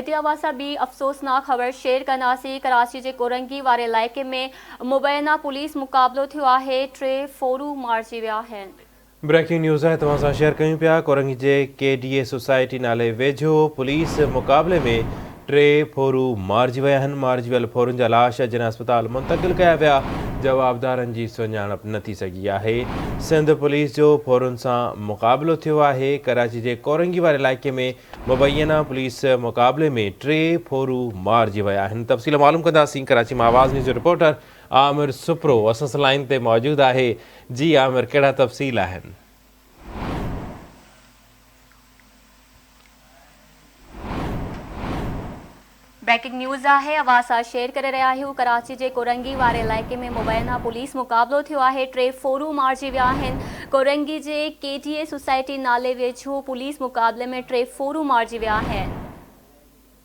इतिहासा B अफ़सोसनाक ख़बर share कंदासीं। कराची के कोरंगी वारे इलाइक़े में मुबैना पुलिस मुक़ाबलो थियो आहे। 3 फोरू मारिजी विया आहिनि। ब्रेकिंग न्यूज़ है तव्हां सां शेयर कयूं पिया। कोरंगी जे KDA सोसाइटी नाले वेझो पुलिस मुक़ाबले में 3 फोरू मारिजी विया आहिनि। मारिजी वियल फोरुनि जा लाश जिन अस्पताल मुंतक़िल कया विया। जवाबदारनि जी सुञाणप न थी सघी आहे। सिंध पुलिस जो फोरुनि सां मुक़ाबलो थियो आहे। कराची जे कोरंगी वारे इलाइक़े में मुबैना पुलिस मुक़ाबले में 3 फोरू मारिजी विया आहिनि। तफ़सील मालूम कंदासीं। कराची में आवाज़ न्यूज़ जो रिपोर्टर आमिर सुप्रो असां सां लाइन ते मौजूद आहे। जी आमिर, कहिड़ा तफ़सील आहिनि? ब्रेकिंग न्यूज़ है अवासा शेयर करे रहा आहियूं। कराची के कोरंगी वारे इलाइक़े में मुबैना पुलिस मुक़ाबलो थियो आहे। 3 फोरू मारिजी विया आहिनि। कोरंगी के KDA सोसाइटी नाले वेझो पुलिस मुक़ाबले में 3 फोरू मारिजी विया आहिनि।